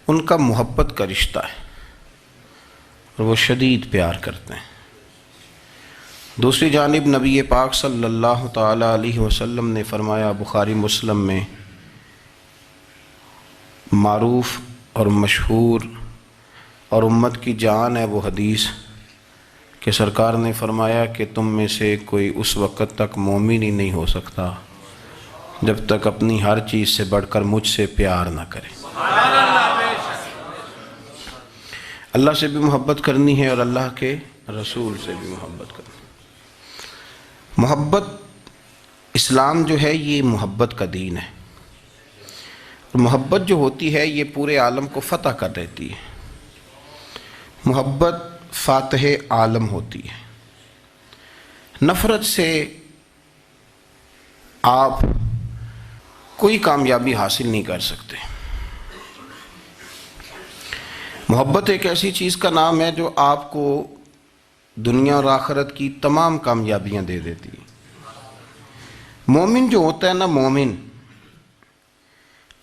ان کا محبت کا رشتہ ہے اور وہ شدید پیار کرتے ہیں۔ دوسری جانب نبی پاک صلی اللہ تعالی علیہ وسلم نے فرمایا، بخاری مسلم میں معروف اور مشہور اور امت کی جان ہے وہ حدیث کہ سرکار نے فرمایا کہ تم میں سے کوئی اس وقت تک مومن ہی نہیں ہو سکتا جب تک اپنی ہر چیز سے بڑھ کر مجھ سے پیار نہ کرے۔ اللہ سے بھی محبت کرنی ہے اور اللہ کے رسول سے بھی محبت کرنی ہے۔ محبت اسلام جو ہے یہ محبت کا دین ہے، محبت جو ہوتی ہے یہ پورے عالم کو فتح کر دیتی ہے۔ محبت فاتح عالم ہوتی ہے۔ نفرت سے آپ کوئی کامیابی حاصل نہیں کر سکتے۔ محبت ایک ایسی چیز کا نام ہے جو آپ کو دنیا اور آخرت کی تمام کامیابیاں دے دیتی ہے۔ مومن جو ہوتا ہے نا، مومن،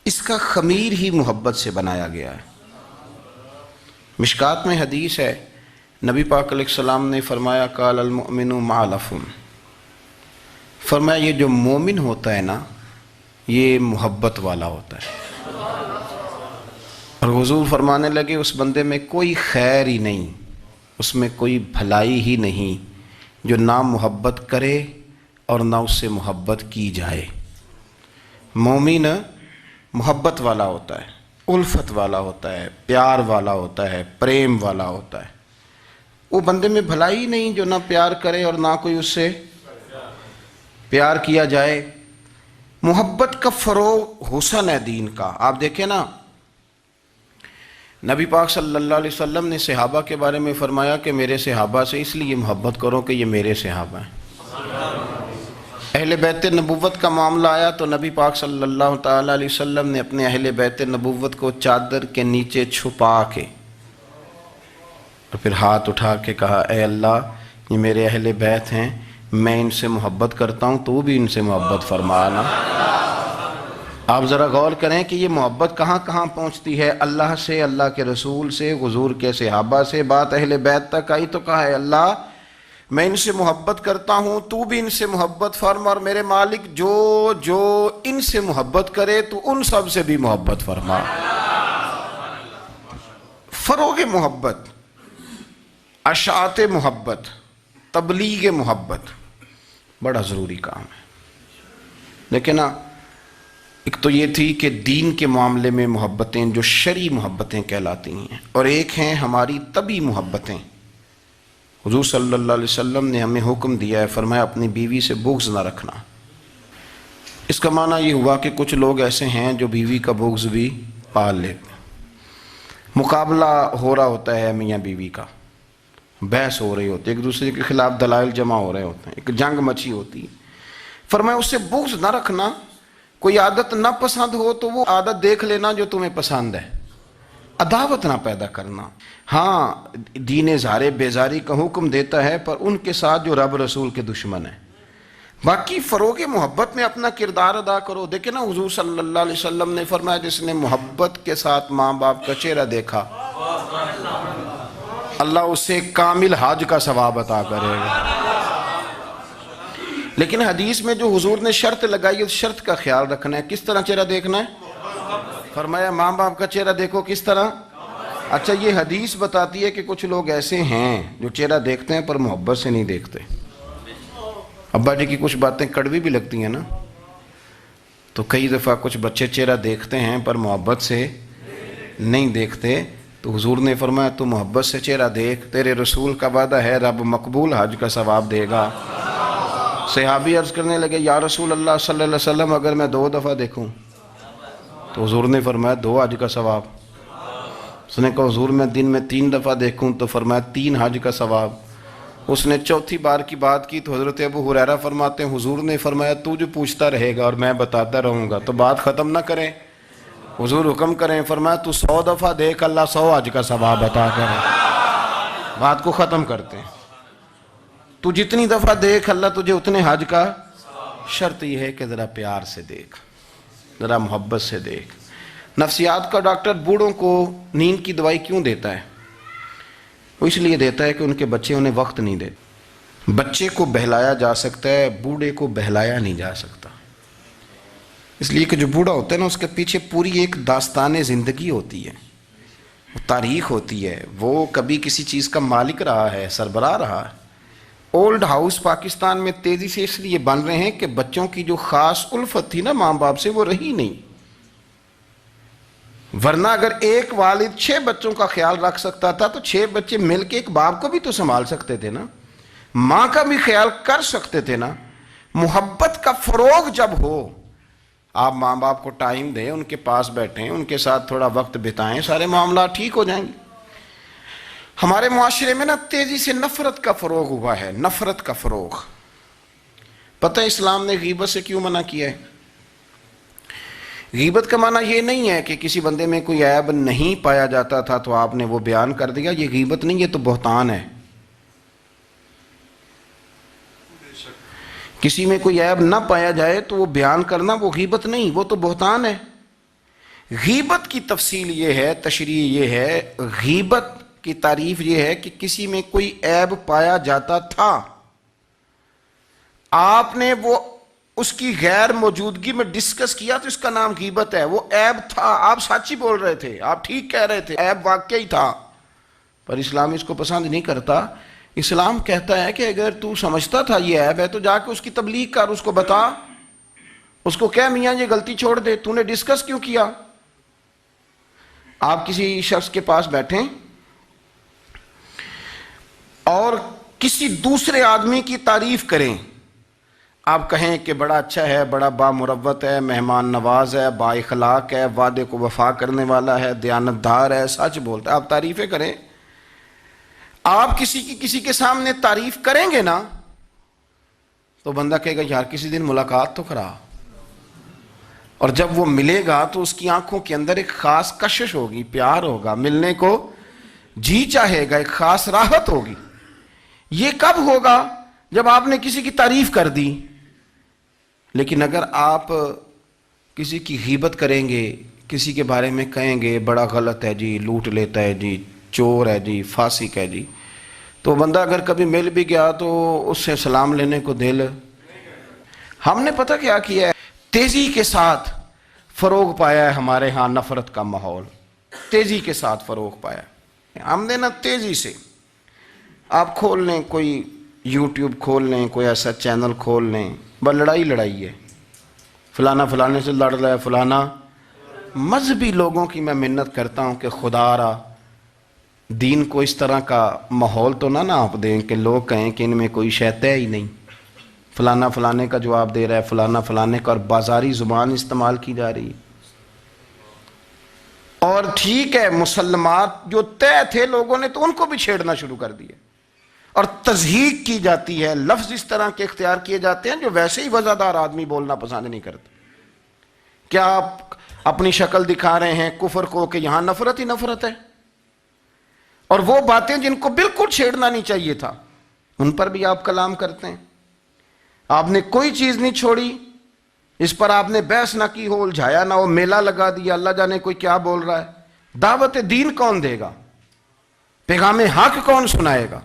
اس کا خمیر ہی محبت سے بنایا گیا ہے۔ مشکات میں حدیث ہے، نبی پاک علیہ السلام نے فرمایا قال المؤمن معلف، فرمایا یہ جو مومن ہوتا ہے نا یہ محبت والا ہوتا ہے۔ اور حضور فرمانے لگے اس بندے میں کوئی خیر ہی نہیں، اس میں کوئی بھلائی ہی نہیں جو نہ محبت کرے اور نہ اس سے محبت کی جائے۔ مومن محبت والا ہوتا ہے، الفت والا ہوتا ہے، پیار والا ہوتا ہے، پریم والا ہوتا ہے۔ وہ بندے میں بھلائی ہی نہیں جو نہ پیار کرے اور نہ کوئی اس سے پیار کیا جائے۔ محبت کا فروغ حسن ہے دین کا۔ آپ دیکھیں نا، نبی پاک صلی اللہ علیہ وسلم نے صحابہ کے بارے میں فرمایا کہ میرے صحابہ سے اس لیے محبت کرو کہ یہ میرے صحابہ ہیں۔ اہل بیت نبوت کا معاملہ آیا تو نبی پاک صلی اللہ تعالی علیہ وسلم نے اپنے اہل بیت نبوت کو چادر کے نیچے چھپا کے اور پھر ہاتھ اٹھا کے کہا، اے اللہ یہ میرے اہل بیت ہیں، میں ان سے محبت کرتا ہوں، تو بھی ان سے محبت فرمانا۔ آپ ذرا غور کریں کہ یہ محبت کہاں کہاں پہنچتی ہے، اللہ سے، اللہ کے رسول سے، حضور کے صحابہ سے، بات اہل بیت تک آئی تو کہا ہے اللہ میں ان سے محبت کرتا ہوں، تو بھی ان سے محبت فرما، اور میرے مالک جو ان سے محبت کرے تو ان سب سے بھی محبت فرما۔ فروغ محبت، اشاعت محبت، تبلیغ محبت بڑا ضروری کام ہے۔ لیکن ایک تو یہ تھی کہ دین کے معاملے میں محبتیں جو شرعی محبتیں کہلاتی ہیں، اور ایک ہیں ہماری طبعی محبتیں۔ حضور صلی اللہ علیہ وسلم نے ہمیں حکم دیا ہے، فرمایا اپنی بیوی سے بغض نہ رکھنا۔ اس کا معنی یہ ہوا کہ کچھ لوگ ایسے ہیں جو بیوی کا بغض بھی پال لیتے ہیں۔ مقابلہ ہو رہا ہوتا ہے میاں بیوی کا، بحث ہو رہی ہوتی ہے، ایک دوسرے کے خلاف دلائل جمع ہو رہے ہوتے ہیں، ایک جنگ مچی ہوتی ہے۔ فرمایا اس سے بغض نہ رکھنا، کوئی عادت نہ پسند ہو تو وہ عادت دیکھ لینا جو تمہیں پسند ہے، عداوت نہ پیدا کرنا۔ ہاں دین اظہار بیزاری کا حکم دیتا ہے، پر ان کے ساتھ جو رب رسول کے دشمن ہیں۔ باقی فروغ محبت میں اپنا کردار ادا کرو۔ دیکھیں نا حضور صلی اللہ علیہ وسلم نے فرمایا جس نے محبت کے ساتھ ماں باپ کا چہرہ دیکھا اللہ اسے کامل حج کا ثواب عطا کرے گا۔ لیکن حدیث میں جو حضور نے شرط لگائی اس شرط کا خیال رکھنا ہے۔ کس طرح چہرہ دیکھنا ہے؟ فرمایا ماں باپ کا چہرہ دیکھو کس طرح۔ اچھا یہ حدیث بتاتی ہے کہ کچھ لوگ ایسے ہیں جو چہرہ دیکھتے ہیں پر محبت سے نہیں دیکھتے۔ ابا جی کی کچھ باتیں کڑوی بھی لگتی ہیں نا، تو کئی دفعہ کچھ بچے چہرہ دیکھتے ہیں پر محبت سے نہیں دیکھتے، تو حضور نے فرمایا تو محبت سے چہرہ دیکھ، تیرے رسول کا وعدہ ہے رب مقبول حج کا ثواب دے گا۔ صحابی عرض کرنے لگے یا رسول اللہ صلی اللہ علیہ وسلم اگر میں 2 دفعہ دیکھوں؟ تو حضور نے فرمایا 2 حج کا ثواب۔ اس نے کہا حضور میں دن میں 3 دفعہ دیکھوں؟ تو فرمایا 3 حج کا ثواب۔ اس نے چوتھی بار کی بات کی تو حضرت ابو ہریرہ فرماتے ہیں حضور نے فرمایا تو جو پوچھتا رہے گا اور میں بتاتا رہوں گا تو بات ختم نہ کریں۔ حضور حکم کریں، فرمایا تو 100 دفعہ دیکھ اللہ 100 حج کا ثواب عطا کرے۔ بات کو ختم کرتے ہیں۔ تو جتنی دفعہ دیکھ اللہ تجھے اتنے حج کا، شرط یہ ہے کہ ذرا پیار سے دیکھ، ذرا محبت سے دیکھ۔ نفسیات کا ڈاکٹر بوڑھوں کو نیند کی دوائی کیوں دیتا ہے؟ وہ اس لیے دیتا ہے کہ ان کے بچے انہیں وقت نہیں دیتے۔ بچے کو بہلایا جا سکتا ہے، بوڑھے کو بہلایا نہیں جا سکتا، اس لیے کہ جو بوڑھا ہوتا ہے نا اس کے پیچھے پوری ایک داستان زندگی ہوتی ہے، وہ تاریخ ہوتی ہے، وہ کبھی کسی چیز کا مالک رہا ہے، سربراہ رہا ہے۔ اولڈ ہاؤس پاکستان میں تیزی سے اس لیے بن رہے ہیں کہ بچوں کی جو خاص الفت تھی نا ماں باپ سے وہ رہی نہیں، ورنہ اگر ایک والد 6 بچوں کا خیال رکھ سکتا تھا تو 6 بچے مل کے ایک باپ کو بھی تو سنبھال سکتے تھے نا، ماں کا بھی خیال کر سکتے تھے نا۔ محبت کا فروغ جب ہو، آپ ماں باپ کو ٹائم دیں، ان کے پاس بیٹھیں، ان کے ساتھ تھوڑا وقت بتائیں، سارے معاملات ٹھیک ہو جائیں گے۔ ہمارے معاشرے میں نا تیزی سے نفرت کا فروغ ہوا ہے، نفرت کا فروغ۔ پتہ ہے اسلام نے غیبت سے کیوں منع کیا ہے؟ غیبت کا معنی یہ نہیں ہے کہ کسی بندے میں کوئی عیب نہیں پایا جاتا تھا تو آپ نے وہ بیان کر دیا، یہ غیبت نہیں، یہ تو بہتان ہے۔ کسی میں کوئی عیب نہ پایا جائے تو وہ بیان کرنا وہ غیبت نہیں، وہ تو بہتان ہے۔ غیبت کی تفصیل یہ ہے، تشریح یہ ہے، غیبت کی تعریف یہ ہے کہ کسی میں کوئی عیب پایا جاتا تھا، آپ نے وہ اس کی غیر موجودگی میں ڈسکس کیا تو اس کا نام غیبت ہے۔ وہ عیب تھا، آپ سچ ہی بول رہے تھے، آپ ٹھیک کہہ رہے تھے، عیب واقعی تھا، پر اسلام اس کو پسند نہیں کرتا۔ اسلام کہتا ہے کہ اگر تو سمجھتا تھا یہ عیب ہے تو جا کے اس کی تبلیغ کر، اس کو بتا، اس کو کہہ میاں یہ غلطی چھوڑ دے، تو نے ڈسکس کیوں کیا؟ آپ کسی شخص کے پاس بیٹھیں اور کسی دوسرے آدمی کی تعریف کریں، آپ کہیں کہ بڑا اچھا ہے، بڑا بامروت ہے، مہمان نواز ہے، با اخلاق ہے، وعدے کو وفا کرنے والا ہے، دیانتدار ہے، سچ بولتا ہے، آپ تعریفیں کریں۔ آپ کسی کے سامنے تعریف کریں گے نا تو بندہ کہے گا یار کسی دن ملاقات تو کرا، اور جب وہ ملے گا تو اس کی آنکھوں کے اندر ایک خاص کشش ہوگی، پیار ہوگا، ملنے کو جی چاہے گا، ایک خاص راحت ہوگی۔ یہ کب ہوگا؟ جب آپ نے کسی کی تعریف کر دی۔ لیکن اگر آپ کسی کی غیبت کریں گے، کسی کے بارے میں کہیں گے بڑا غلط ہے جی، لوٹ لیتا ہے جی، چور ہے جی، فاسق ہے جی، تو بندہ اگر کبھی مل بھی گیا تو اس سے سلام لینے کو دل۔ ہم نے پتہ کیا کیا ہے؟ تیزی کے ساتھ فروغ پایا ہے ہمارے ہاں نفرت کا ماحول، تیزی کے ساتھ فروغ پایا ہے ہم نے نا، تیزی سے۔ آپ کھول لیں، کوئی یوٹیوب کھول لیں، کوئی ایسا چینل کھول لیں، بس لڑائی ہے، فلانا فلانے سے لڑ رہا ہے، فلانا۔ مذہبی لوگوں کی میں منت کرتا ہوں کہ خدا را دین کو اس طرح کا ماحول تو نہ آپ دیں کہ لوگ کہیں کہ ان میں کوئی شے ہی نہیں، فلانا فلانے کا جواب دے رہا ہے، فلانا فلانے کا، اور بازاری زبان استعمال کی جا رہی ہے۔ اور ٹھیک ہے، مسلمات جو طے تھے لوگوں نے تو ان کو بھی چھیڑنا شروع کر دیا، اور تضحیق کی جاتی ہے، لفظ اس طرح کے اختیار کیے جاتے ہیں جو ویسے ہی وزادار آدمی بولنا پسند نہیں کرتے۔ کیا آپ اپنی شکل دکھا رہے ہیں کفر کو کہ یہاں نفرت ہی نفرت ہے، اور وہ باتیں جن کو بالکل چھیڑنا نہیں چاہیے تھا ان پر بھی آپ کلام کرتے ہیں۔ آپ نے کوئی چیز نہیں چھوڑی، اس پر آپ نے بحث نہ کی ہو، الجھایا نہ ہو، میلہ لگا دیا، اللہ جانے کوئی کیا بول رہا ہے۔ دعوت دین کون دے گا؟ پیغام حق کون سنائے گا؟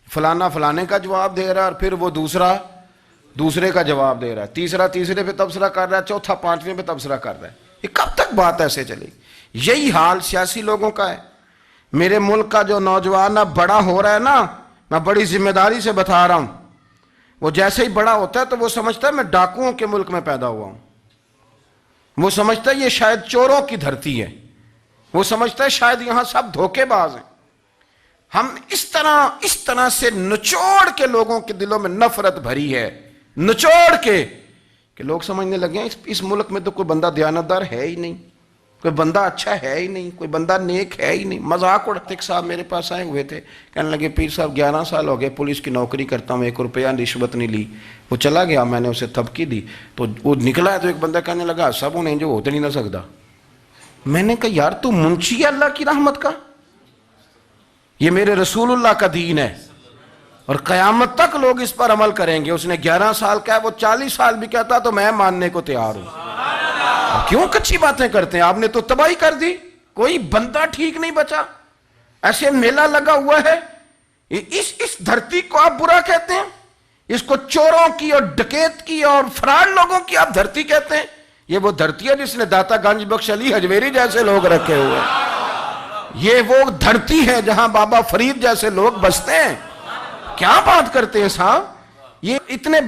فلانا فلانے کا جواب دے رہا ہے، اور پھر وہ دوسرے کا جواب دے رہا ہے، تیسرا تیسرے پہ تبصرہ کر رہا ہے، چوتھا پانچویں پہ تبصرہ کر رہا ہے۔ یہ کب تک بات ایسے چلے گی؟ یہی حال سیاسی لوگوں کا ہے۔ میرے ملک کا جو نوجوان اب بڑا ہو رہا ہے نا، میں بڑی ذمہ داری سے بتا رہا ہوں، وہ جیسے ہی بڑا ہوتا ہے تو وہ سمجھتا ہے میں ڈاکوؤں کے ملک میں پیدا ہوا ہوں، وہ سمجھتا ہے یہ شاید چوروں کی دھرتی ہے، وہ سمجھتا ہے شاید یہاں سب دھوکے باز ہیں۔ ہم اس طرح سے نچوڑ کے لوگوں کے دلوں میں نفرت بھری ہے، نچوڑ کے، کہ لوگ سمجھنے لگے ہیں اس ملک میں تو کوئی بندہ دیانتدار ہے ہی نہیں، کوئی بندہ اچھا ہے ہی نہیں، کوئی بندہ نیک ہے ہی نہیں۔ مذاق اڑاتے ایک صاحب میرے پاس آئے ہوئے تھے، کہنے لگے پیر صاحب 11 سال ہو گئے پولیس کی نوکری کرتا ہوں، 1 روپیہ رشوت نہیں لی۔ وہ چلا گیا، میں نے اسے تھپکی دی تو وہ نکلا ہے، تو ایک بندہ کہنے لگا سب انہیں جو ہوتے نہیں نہ سکتا۔ میں نے کہا یار تو منشی ہے اللہ کی رحمت کا، یہ میرے رسول اللہ کا دین ہے، اور قیامت تک لوگ اس پر عمل کریں گے. اس نے 11 سال کا ہے, وہ 40 سال بھی کہتا تو میں ماننے کو تیار ہوں. کیوں کچھی باتیں کرتے ہیں؟ آپ نے تو تباہی کر دی, کوئی بندہ ٹھیک نہیں بچا. ایسے میلہ لگا ہوا ہے, اس دھرتی کو آپ برا کہتے ہیں, اس کو چوروں کی اور ڈکیت کی اور فرار لوگوں کی آپ دھرتی کہتے ہیں. یہ وہ دھرتی ہے جس نے داتا گنج بخش علی حجویری جیسے لوگ رکھے ہوئے ہیں. یہ وہ دھرتی ہے جہاں بابا فرید جیسے لوگ بستے ہیں. کیا بات کرتے ہیں صاحب؟ یہ اتنے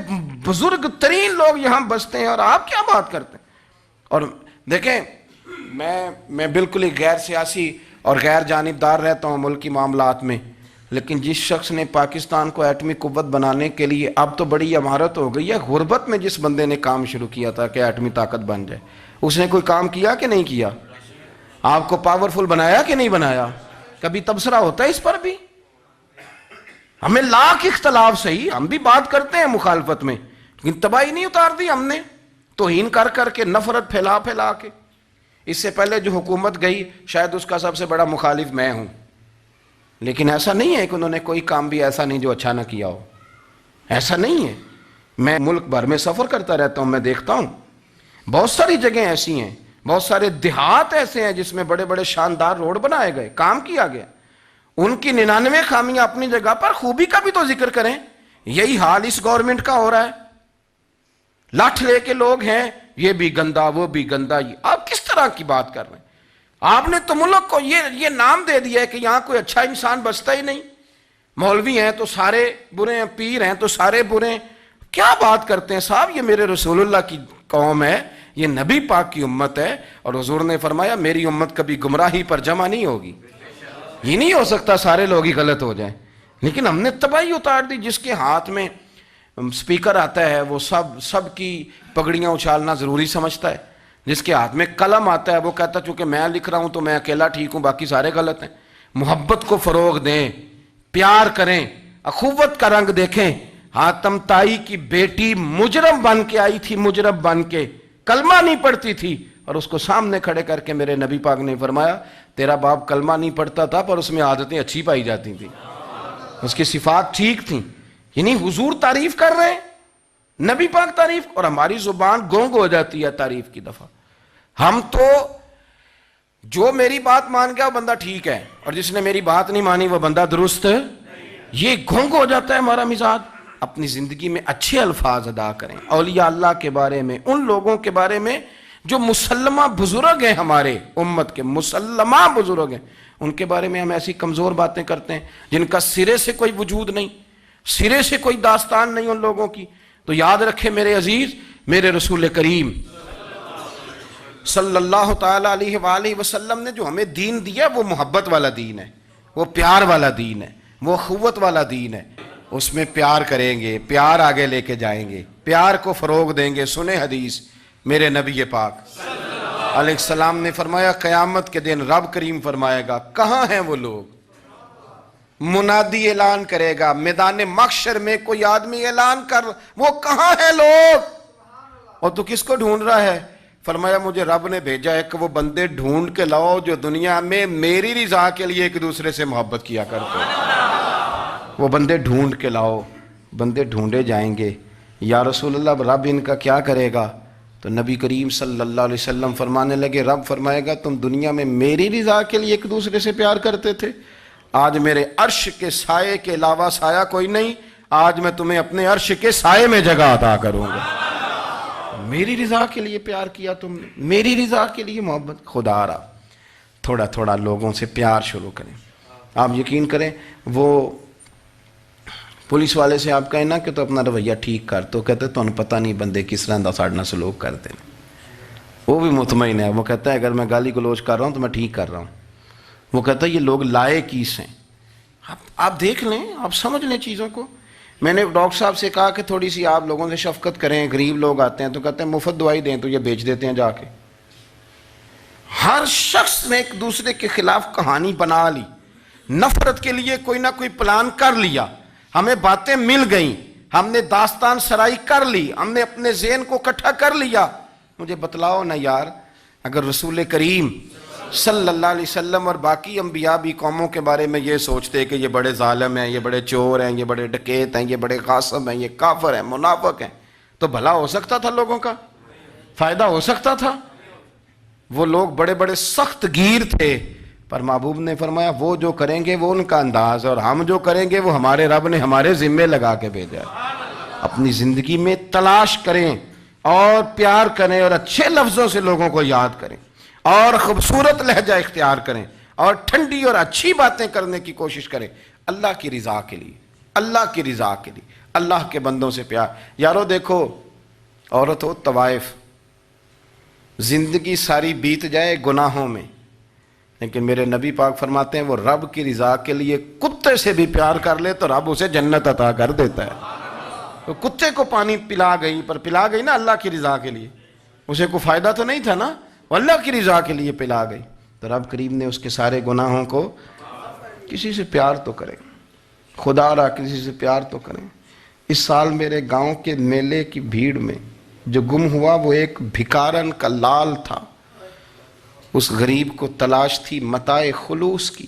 بزرگ ترین لوگ یہاں بستے ہیں اور آپ کیا بات کرتے ہیں؟ اور دیکھیں, میں بالکل ہی غیر سیاسی اور غیر جانبدار رہتا ہوں ملکی معاملات میں, لیکن جس شخص نے پاکستان کو ایٹمی قوت بنانے کے لیے, اب تو بڑی عمارت ہو گئی ہے, غربت میں جس بندے نے کام شروع کیا تھا کہ ایٹمی طاقت بن جائے, اس نے کوئی کام کیا کہ نہیں کیا؟ آپ کو پاورفل بنایا کہ نہیں بنایا؟ کبھی تبصرہ ہوتا ہے اس پر بھی؟ ہمیں لاکھ اختلاف صحیح, ہم بھی بات کرتے ہیں مخالفت میں, لیکن تباہی نہیں اتار دی ہم نے توہین کر کر کے, نفرت پھیلا پھیلا کے. اس سے پہلے جو حکومت گئی شاید اس کا سب سے بڑا مخالف میں ہوں, لیکن ایسا نہیں ہے کہ انہوں نے کوئی کام بھی ایسا نہیں جو اچھا نہ کیا ہو. ایسا نہیں ہے. میں ملک بھر میں سفر کرتا رہتا ہوں, میں دیکھتا ہوں بہت ساری جگہیں ایسی ہیں, بہت سارے دیہات ایسے ہیں جس میں بڑے بڑے شاندار روڈ بنائے گئے, کام کیا گیا. ان کی 99 خامیاں اپنی جگہ پر, خوبی کا بھی تو ذکر کریں. یہی حال اس گورنمنٹ کا ہو رہا ہے. لاٹھ لے کے لوگ ہیں, یہ بھی گندا وہ بھی گندا. آپ کس طرح کی بات کر رہے ہیں؟ آپ نے تو ملک کو یہ نام دے دیا ہے کہ یہاں کوئی اچھا انسان بستا ہی نہیں. مولوی ہیں تو سارے برے ہیں, پیر ہیں تو سارے برے ہیں. کیا بات کرتے ہیں صاحب؟ یہ میرے رسول اللہ کی قوم ہے, یہ نبی پاک کی امت ہے, اور حضور نے فرمایا میری امت کبھی گمراہی پر جمع نہیں ہوگی. یہ نہیں ہو سکتا سارے لوگ ہی غلط ہو جائیں. لیکن ہم نے تباہی اتار دی. جس کے ہاتھ میں سپیکر آتا ہے وہ سب کی پگڑیاں اچھالنا ضروری سمجھتا ہے. جس کے ہاتھ میں قلم آتا ہے وہ کہتا چونکہ میں لکھ رہا ہوں تو میں اکیلا ٹھیک ہوں, باقی سارے غلط ہیں. محبت کو فروغ دیں, پیار کریں, اخوت کا رنگ دیکھیں. حاتم طائی کی بیٹی مجرم بن کے آئی تھی, مجرم بن کے, کلمہ نہیں پڑھتی تھی, اور اس کو سامنے کھڑے کر کے میرے نبی پاک نے فرمایا تیرا باپ کلمہ نہیں پڑھتا تھا پر اس میں عادتیں اچھی پائی جاتی تھیں, اس کی صفات ٹھیک تھیں. یعنی حضور تعریف کر رہے ہیں, نبی پاک تعریف, اور ہماری زبان گونگ ہو جاتی ہے تعریف کی دفعہ. ہم تو جو میری بات مان گیا وہ بندہ ٹھیک ہے, اور جس نے میری بات نہیں مانی وہ بندہ درست ہے. یہ گونگ ہو جاتا ہے ہمارا مزاج. اپنی زندگی میں اچھے الفاظ ادا کریں, اولیاء اللہ کے بارے میں, ان لوگوں کے بارے میں جو مسلمہ بزرگ ہیں, ہمارے امت کے مسلمہ بزرگ ہیں, ان کے بارے میں ہم ایسی کمزور باتیں کرتے ہیں جن کا سرے سے کوئی وجود نہیں, سرے سے کوئی داستان نہیں ان لوگوں کی. تو یاد رکھیں میرے عزیز, میرے رسول کریم صلی اللہ تعالی علیہ وآلہ وسلم نے جو ہمیں دین دیا وہ محبت والا دین ہے, وہ پیار والا دین ہے, وہ اخوت والا دین ہے. اس میں پیار کریں گے, پیار آگے لے کے جائیں گے, پیار کو فروغ دیں گے. سنیں حدیث میرے نبی پاک علیہ السلام نے فرمایا قیامت کے دن رب کریم فرمائے گا کہاں ہیں وہ لوگ. منادی اعلان کرے گا میدان محشر میں, کوئی آدمی اعلان کر وہ کہاں ہیں لوگ, اور تو کس کو ڈھونڈ رہا ہے؟ فرمایا مجھے رب نے بھیجا ہے کہ وہ بندے ڈھونڈ کے لاؤ جو دنیا میں میری رضا کے لیے ایک دوسرے سے محبت کیا کرتے ہیں. وہ بندے ڈھونڈ کے لاؤ. بندے ڈھونڈے جائیں گے. یا رسول اللہ رب ان کا کیا کرے گا؟ تو نبی کریم صلی اللہ علیہ وسلم فرمانے لگے رب فرمائے گا تم دنیا میں میری رضا کے لیے ایک دوسرے سے پیار کرتے تھے, آج میرے عرش کے سائے کے علاوہ سایہ کوئی نہیں, آج میں تمہیں اپنے عرش کے سائے میں جگہ عطا کروں گا. میری رضا کے لیے پیار کیا تم نے, میری رضا کے لیے محبت. خدا را تھوڑا تھوڑا لوگوں سے پیار شروع کریں. آپ یقین کریں وہ پولیس والے سے آپ کہیں نا کہ تو اپنا رویہ ٹھیک کر, تو کہتے تو انہیں پتہ نہیں بندے کس طرح دا ساڑھنا سلوک کرتے ہیں. وہ بھی مطمئن ہے, وہ کہتا ہے اگر میں گالی گلوچ کر رہا ہوں تو میں ٹھیک کر رہا ہوں. وہ کہتا ہے یہ لوگ لائے کیس ہیں. آپ دیکھ لیں, آپ سمجھ لیں چیزوں کو. میں نے ڈاکٹر صاحب سے کہا کہ تھوڑی سی آپ لوگوں سے شفقت کریں, غریب لوگ آتے ہیں تو کہتے ہیں مفت دوائی دیں تو یہ بیچ دیتے ہیں جا کے. ہر شخص نے ایک دوسرے کے خلاف کہانی بنا لی, نفرت کے لیے کوئی نہ کوئی پلان کر لیا. ہمیں باتیں مل گئیں, ہم نے داستان سرائی کر لی, ہم نے اپنے ذہن کو اکٹھا کر لیا. مجھے بتلاؤ نا یار, اگر رسول کریم صلی اللہ علیہ وسلم اور باقی انبیاء بھی قوموں کے بارے میں یہ سوچتے کہ یہ بڑے ظالم ہیں، یہ بڑے چور ہیں، یہ بڑے ڈکیت ہیں، یہ بڑے غاصب ہیں، یہ کافر ہیں، منافق ہیں، تو بھلا ہو سکتا تھا؟ لوگوں کا فائدہ ہو سکتا تھا؟ وہ لوگ بڑے بڑے سخت گیر تھے، پر محبوب نے فرمایا وہ جو کریں گے وہ ان کا انداز، اور ہم جو کریں گے وہ ہمارے رب نے ہمارے ذمے لگا کے بھیجا ہے۔ اپنی زندگی میں تلاش کریں اور پیار کریں اور اچھے لفظوں سے لوگوں کو یاد کریں اور خوبصورت لہجہ اختیار کریں اور ٹھنڈی اور اچھی باتیں کرنے کی کوشش کریں، اللہ کی رضا کے لیے، اللہ کی رضا کے لیے، اللہ کے بندوں سے پیار۔ یارو دیکھو، عورت ہو طوائف، زندگی ساری بیت جائے گناہوں میں، لیکن میرے نبی پاک فرماتے ہیں وہ رب کی رضا کے لیے کتے سے بھی پیار کر لے تو رب اسے جنت عطا کر دیتا ہے۔ تو کتے کو پانی پلا گئی، پر پلا گئی نا اللہ کی رضا کے لیے، اسے کوئی فائدہ تو نہیں تھا نا، وہ اللہ کی رضا کے لیے پلا گئی، تو رب کریم نے اس کے سارے گناہوں کو، کسی سے پیار تو کریں، خدا را کسی سے پیار تو کریں۔ اس سال میرے گاؤں کے میلے کی بھیڑ میں جو گم ہوا وہ ایک بھکارن کا لال تھا، اس غریب کو تلاش تھی متاع خلوص کی،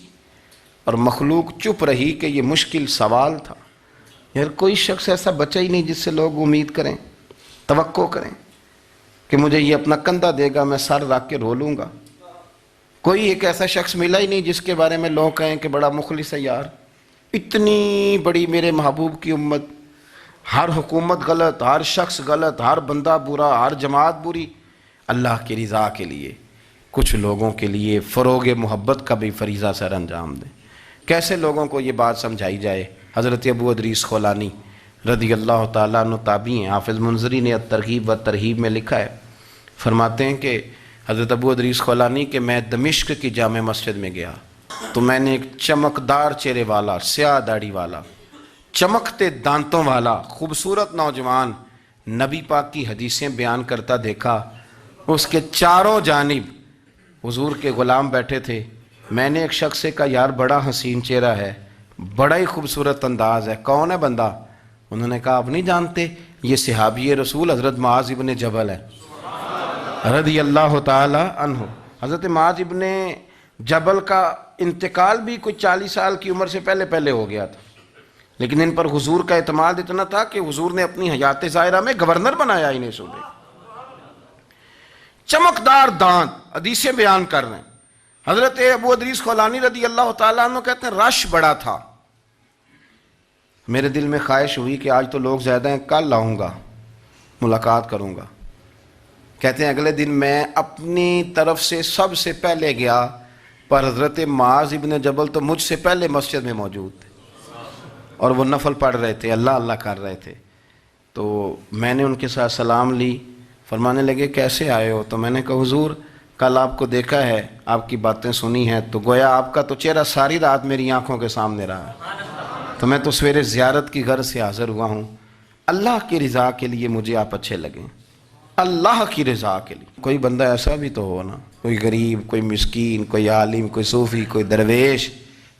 اور مخلوق چپ رہی کہ یہ مشکل سوال تھا۔ یار کوئی شخص ایسا بچا ہی نہیں جس سے لوگ امید کریں، توقع کریں کہ مجھے یہ اپنا کندھا دے گا، میں سر رکھ کے رو لوں گا۔ کوئی ایک ایسا شخص ملا ہی نہیں جس کے بارے میں لوگ کہیں کہ بڑا مخلص ہے یار۔ اتنی بڑی میرے محبوب کی امت، ہر حکومت غلط، ہر شخص غلط، ہر بندہ برا، ہر جماعت بری، اللہ کی رضا کے لیے کچھ لوگوں کے لیے فروغ محبت کا بھی فریضہ سر انجام دیں۔ کیسے لوگوں کو یہ بات سمجھائی جائے؟ حضرت ابو ادریس خولانی رضی اللہ تعالیٰ عنہ تابعی ہیں، حافظ منذری نے الترغیب و ترہیب میں لکھا ہے، فرماتے ہیں کہ حضرت ابو ادریس خولانی کہ میں دمشق کی جامع مسجد میں گیا تو میں نے ایک چمکدار چہرے والا، سیاہ داڑھی والا، چمکتے دانتوں والا خوبصورت نوجوان نبی پاک کی حدیثیں بیان کرتا دیکھا۔ اس کے چاروں جانب حضور کے غلام بیٹھے تھے۔ میں نے ایک شخص سے کہا یار بڑا حسین چہرہ ہے، بڑا ہی خوبصورت انداز ہے، کون ہے بندہ؟ انہوں نے کہا آپ نہیں جانتے، یہ صحابی رسول حضرت معاذ ابن جبل ہے رضی اللہ تعالی عنہ۔ حضرت معاذ ابن جبل کا انتقال بھی کوئی 40 سال کی عمر سے پہلے ہو گیا تھا، لیکن ان پر حضور کا اعتماد اتنا تھا کہ حضور نے اپنی حیات ظاہرہ میں گورنر بنایا انہیں صوبے۔ چمکدار دانت، حدیثیں بیان کر رہے ہیں۔ حضرت ابو ادریس خولانی رضی اللہ تعالیٰ عنہ کہتے ہیں رش بڑا تھا، میرے دل میں خواہش ہوئی کہ آج تو لوگ زیادہ ہیں، کل آؤں گا، ملاقات کروں گا۔ کہتے ہیں اگلے دن میں اپنی طرف سے سب سے پہلے گیا، پر حضرت معاذ ابن جبل تو مجھ سے پہلے مسجد میں موجود تھے اور وہ نفل پڑھ رہے تھے، اللہ اللہ کر رہے تھے۔ تو میں نے ان کے ساتھ سلام لی، فرمانے لگے کیسے آئے ہو؟ تو میں نے کہا حضور کل آپ کو دیکھا ہے، آپ کی باتیں سنی ہیں، تو گویا آپ کا تو چہرہ ساری رات میری آنکھوں کے سامنے رہا، تو میں تو سویرے زیارت کی غرض سے حاضر ہوا ہوں۔ اللہ کی رضا کے لیے مجھے آپ اچھے لگیں، اللہ کی رضا کے لیے۔ کوئی بندہ ایسا بھی تو ہو نا، کوئی غریب، کوئی مسکین، کوئی عالم، کوئی صوفی، کوئی درویش،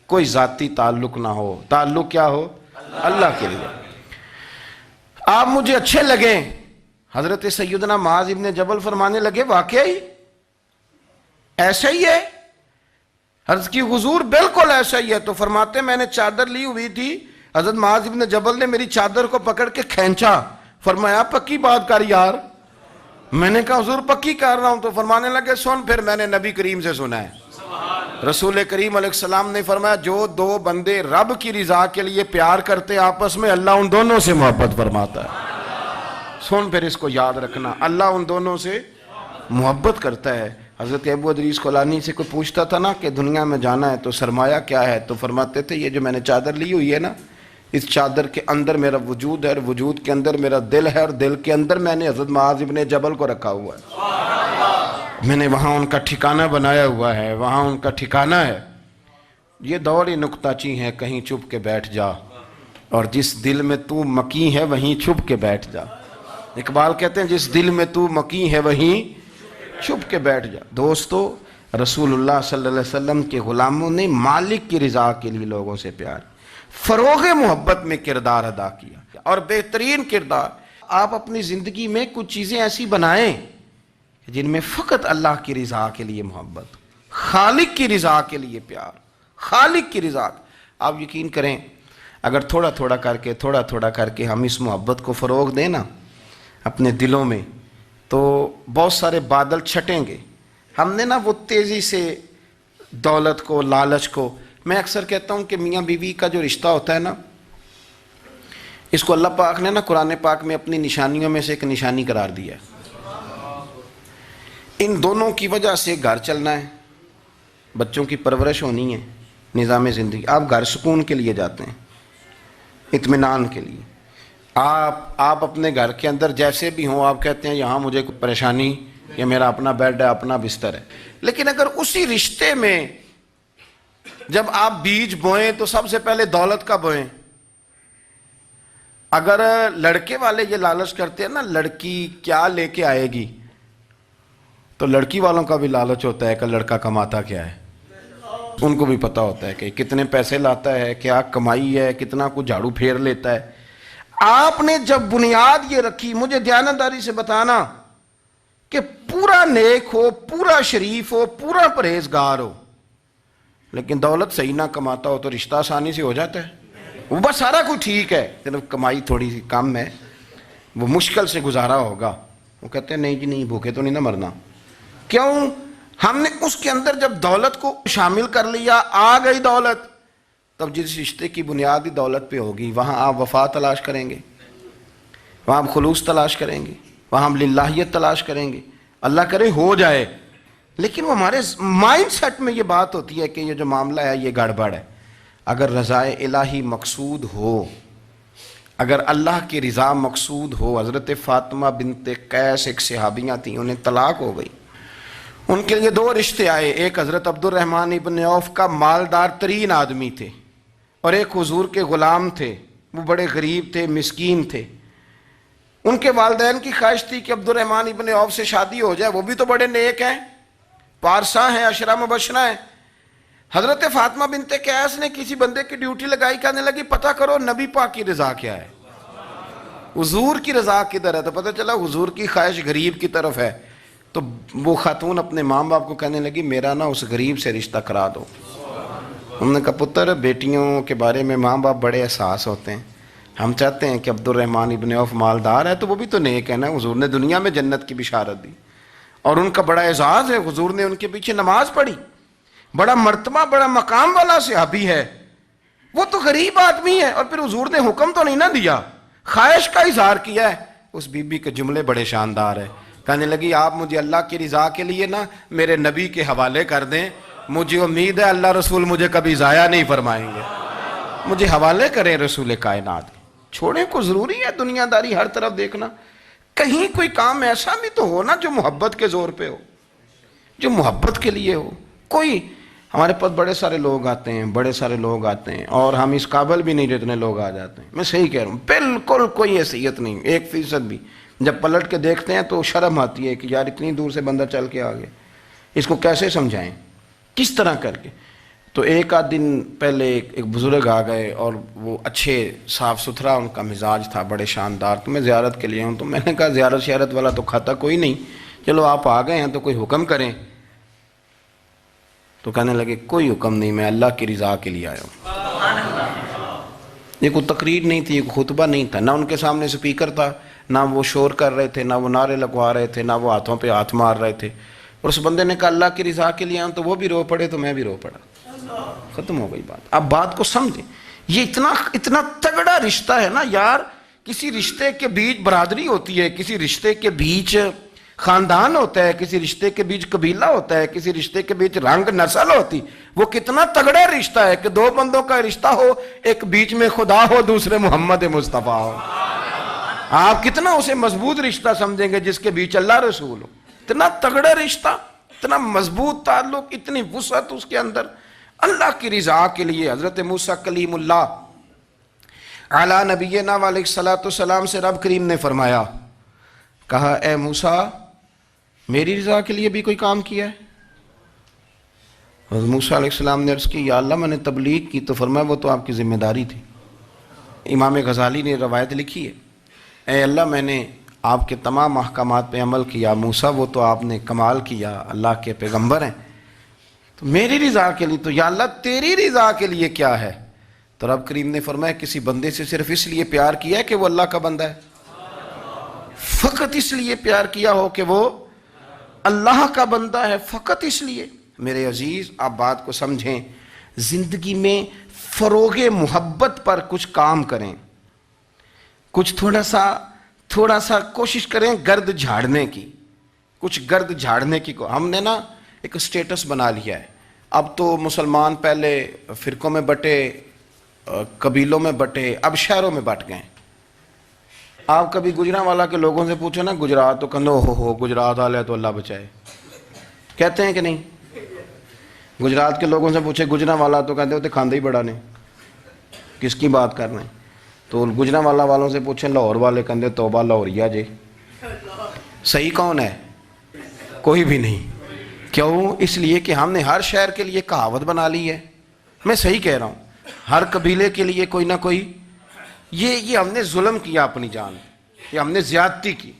کوئی ذاتی تعلق نہ ہو، تعلق کیا ہو؟ اللہ کے لیے۔ آپ مجھے اچھے لگیں۔ حضرت سیدنا معاذ ابن جبل فرمانے لگے واقعی ایسا ہی ہے؟ عرض کی حضور بالکل ایسا ہی ہے۔ تو فرماتے میں نے چادر لی ہوئی تھی، حضرت معاذ ابن جبل نے میری چادر کو پکڑ کے کھینچا، فرمایا پکی بات کر یار۔ میں نے کہا حضور پکی کر رہا ہوں۔ تو فرمانے لگے سن پھر میں نے نبی کریم سے سنا ہے، رسول کریم علیہ السلام نے فرمایا جو دو بندے رب کی رضا کے لیے پیار کرتے آپس میں، اللہ ان دونوں سے محبت فرماتا ہے۔ سن پھر اس کو یاد رکھنا، اللہ ان دونوں سے محبت کرتا ہے۔ حضرت ابو ادریس خولانی سے کوئی پوچھتا تھا نا کہ دنیا میں جانا ہے تو سرمایہ کیا ہے، تو فرماتے تھے یہ جو میں نے چادر لی ہوئی ہے نا، اس چادر کے اندر میرا وجود ہے، اور وجود کے اندر میرا دل ہے، اور دل کے اندر میں نے حضرت معاذ ابن جبل کو رکھا ہوا ہے، میں نے وہاں ان کا ٹھکانہ بنایا ہوا ہے، وہاں ان کا ٹھکانہ ہے۔ یہ دور ہی نکتہ چی ہے، کہیں چھپ کے بیٹھ جا، اور جس دل میں تو مکی ہے وہیں چھپ کے بیٹھ جا۔ اقبال کہتے ہیں جس دل میں تو مکی ہے وہیں چھپ کے بیٹھ جا۔ دوستو، رسول اللہ صلی اللہ علیہ وسلم کے غلاموں نے مالک کی رضا کے لیے لوگوں سے پیار، فروغ محبت میں کردار ادا کیا، اور بہترین کردار۔ آپ اپنی زندگی میں کچھ چیزیں ایسی بنائیں جن میں فقط اللہ کی رضا کے لیے محبت، خالق کی رضا کے لیے پیار، خالق کی رضا۔ آپ یقین کریں اگر تھوڑا تھوڑا کر کے ہم اس محبت کو فروغ دیں نا اپنے دلوں میں، تو بہت سارے بادل چھٹیں گے۔ ہم نے نا وہ تیزی سے دولت کو، لالچ کو، میں اکثر کہتا ہوں کہ میاں بیوی کا جو رشتہ ہوتا ہے نا، اس کو اللہ پاک نے نا قرآن پاک میں اپنی نشانیوں میں سے ایک نشانی قرار دیا ہے۔ ان دونوں کی وجہ سے گھر چلنا ہے، بچوں کی پرورش ہونی ہے، نظام زندگی۔ آپ گھر سکون کے لیے جاتے ہیں، اطمینان کے لیے۔ آپ اپنے گھر کے اندر جیسے بھی ہوں، آپ کہتے ہیں یہاں مجھے کوئی پریشانی، یہ میرا اپنا بیڈ ہے، اپنا بستر ہے۔ لیکن اگر اسی رشتے میں جب آپ بیج بوئیں تو سب سے پہلے دولت کا بوئیں۔ اگر لڑکے والے یہ لالچ کرتے ہیں نا لڑکی کیا لے کے آئے گی، تو لڑکی والوں کا بھی لالچ ہوتا ہے کہ لڑکا کماتا کیا ہے، ان کو بھی پتا ہوتا ہے کہ کتنے پیسے لاتا ہے، کیا کمائی ہے، کتنا کچھ جھاڑو پھیر لیتا ہے۔ آپ نے جب بنیاد یہ رکھی، مجھے دیانتداری سے بتانا کہ پورا نیک ہو، پورا شریف ہو، پورا پرہیزگار ہو، لیکن دولت صحیح نہ کماتا ہو تو رشتہ آسانی سے ہو جاتا ہے۔ وہ بس سارا کچھ ٹھیک ہے، صرف کمائی تھوڑی سی کم ہے، وہ مشکل سے گزارا ہوگا، وہ کہتے ہیں نہیں جی نہیں، بھوکے تو نہیں نہ مرنا۔ کیوں؟ ہم نے اس کے اندر جب دولت کو شامل کر لیا، آ گئی دولت، تب جس رشتے کی بنیاد ہی دولت پہ ہوگی، وہاں آپ وفا تلاش کریں گے، وہاں آپ خلوص تلاش کریں گے، وہاں ہم للہیت تلاش کریں گے، اللہ کرے ہو جائے۔ لیکن وہ ہمارے مائنڈ سیٹ میں یہ بات ہوتی ہے کہ یہ جو معاملہ ہے یہ گڑبڑ ہے۔ اگر رضائے الہی مقصود ہو، اگر اللہ کی رضا مقصود ہو، حضرت فاطمہ بنت قیس ایک صحابیہ تھیں، انہیں طلاق ہو گئی، ان کے لیے دو رشتے آئے، ایک حضرت عبد الرحمن ابن عوف کا مالدار ترین آدمی تھے، اور ایک حضور کے غلام تھے، وہ بڑے غریب تھے، مسکین تھے۔ ان کے والدین کی خواہش تھی کہ عبد الرحمن ابن عوف سے شادی ہو جائے، وہ بھی تو بڑے نیک ہیں، پارساں ہیں، عشرہ مبشرہ ہیں۔ حضرت فاطمہ بنت قیس نے کسی بندے کی ڈیوٹی لگائی، کہنے لگی پتہ کرو نبی پاک کی رضا کیا ہے، حضور کی رضا کدھر ہے؟ تو پتہ چلا حضور کی خواہش غریب کی طرف ہے۔ تو وہ خاتون اپنے ماں باپ کو کہنے لگی میرا نا اس غریب سے رشتہ کرا دو۔ انہوں نے کہا پتر، بیٹیوں کے بارے میں ماں باپ بڑے احساس ہوتے ہیں، ہم چاہتے ہیں کہ عبد الرحمن ابن عوف مالدار ہے تو وہ بھی تو نیک ہے نا، حضور نے دنیا میں جنت کی بشارت دی، اور ان کا بڑا اعزاز ہے، حضور نے ان کے پیچھے نماز پڑھی، بڑا مرتبہ بڑا مقام والا صحابی ہے، وہ تو غریب آدمی ہے، اور پھر حضور نے حکم تو نہیں نہ دیا، خواہش کا اظہار کیا ہے۔ اس بی بی کے جملے بڑے شاندار ہیں، کہنے لگی آپ مجھے اللہ کی رضا کے لیے نا میرے نبی کے حوالے کر دیں، مجھے امید ہے اللہ رسول مجھے کبھی ضائع نہیں فرمائیں گے، مجھے حوالے کریں رسول کائنات۔ چھوڑیں کو ضروری ہے دنیا داری ہر طرف دیکھنا، کہیں کوئی کام ایسا بھی تو ہو نا جو محبت کے زور پہ ہو، جو محبت کے لیے ہو۔ کوئی ہمارے پاس بڑے سارے لوگ آتے ہیں اور ہم اس قابل بھی نہیں جتنے لوگ آ جاتے ہیں، میں صحیح کہہ رہا ہوں، بالکل کوئی حیثیت نہیں، 1% بھی۔ جب پلٹ کے دیکھتے ہیں تو شرم آتی ہے کہ یار اتنی دور سے بندہ چل کے آ گیا، اس کو کیسے سمجھائیں، کس طرح کر کے۔ تو ایک آدھ دن پہلے ایک بزرگ آ گئے، اور وہ اچھے صاف ستھرا ان کا مزاج تھا، بڑے شاندار، تو میں زیارت کے لیے ہوں، تو میں نے کہا زیارت شیارت والا تو کھاتا کوئی نہیں، چلو آپ آ گئے ہیں تو کوئی حکم کریں۔ تو کہنے لگے کوئی حکم نہیں، میں اللہ کی رضا کے لیے آیا ہوں۔ یہ کوئی تقریر نہیں تھی، یہ کوئی خطبہ نہیں تھا، نہ ان کے سامنے سپیکر تھا، نہ وہ شور کر رہے تھے، نہ وہ نعرے لگوا رہے تھے، نہ وہ ہاتھوں پہ ہاتھ مار رہے تھے۔ اور اس بندے نے کہا اللہ کی رضا کے لیے آیا ہوں، تو وہ بھی رو پڑے تو میں بھی رو پڑا، ختم ہو گئی بات۔ اب بات کو سمجھیں، یہ اتنا تگڑا رشتہ ہے نا یار، کسی رشتے کے بیچ برادری ہوتی ہے، کسی رشتے کے بیچ خاندان ہوتا ہے، کسی رشتے کے بیچ قبیلہ ہوتا ہے، کسی رشتے کے بیچ رنگ نسل ہوتی، وہ کتنا تگڑا رشتہ ہے کہ دو بندوں کا رشتہ ہو، ایک بیچ میں خدا ہو، دوسرے محمد مصطفیٰ ہو۔ آپ کتنا اسے مضبوط رشتہ سمجھیں گے جس کے بیچ اللہ رسول ہو، اتنا تگڑا رشتہ، اتنا مضبوط تعلق، اتنی وسعت اس کے اندر، اللہ کی رضا کے لیے۔ حضرت موسیٰ کلیم اللہ علی نبینا علیہ الصلوۃ والسلام سے رب کریم نے فرمایا، کہا اے موسیٰ میری رضا کے لیے بھی کوئی کام کیا ہے؟ حضرت موسیٰ علیہ السلام نے عرض کی یا اللہ میں نے تبلیغ کی، تو فرمایا وہ تو آپ کی ذمہ داری تھی۔ امام غزالی نے روایت لکھی ہے، اے اللہ میں نے آپ کے تمام احکامات پہ عمل کیا، موسیٰ وہ تو آپ نے کمال کیا، اللہ کے پیغمبر ہیں۔ تو میری رضا کے لیے تو یا اللہ تیری رضا کے لیے کیا ہے؟ تو رب کریم نے فرمایا کسی بندے سے صرف اس لیے پیار کیا ہے کہ وہ اللہ کا بندہ ہے، فقط اس لیے پیار کیا ہو کہ وہ اللہ کا بندہ ہے، فقط اس لیے۔ میرے عزیز آپ بات کو سمجھیں، زندگی میں فروغ محبت پر کچھ کام کریں، کچھ تھوڑا سا کوشش کریں گرد جھاڑنے کی، کچھ گرد جھاڑنے کی۔ ہم نے نا ایک سٹیٹس بنا لیا ہے، اب تو مسلمان پہلے فرقوں میں بٹے، قبیلوں میں بٹے، اب شہروں میں بٹ گئے۔ آپ کبھی گجرانوالہ کے لوگوں سے پوچھو نا گجرات، تو کہتے ہو گجرات والے تو اللہ بچائے، کہتے ہیں کہ نہیں؟ گجرات کے لوگوں سے پوچھے گجرانوالہ تو کہتے ہوتے کھاندے ہی بڑا نے، کس کی بات کر رہے ہیں؟ تو گجرانوالہ والوں سے پوچھیں لاہور والے، کہتے توبہ لاہوریا جی۔ صحیح کون ہے؟ کوئی بھی نہیں۔ کیوں؟ اس لیے کہ ہم نے ہر شہر کے لیے کہاوت بنا لی ہے۔ میں صحیح کہہ رہا ہوں، ہر قبیلے کے لیے کوئی نہ کوئی، یہ ہم نے ظلم کیا اپنی جان، یہ ہم نے زیادتی کی۔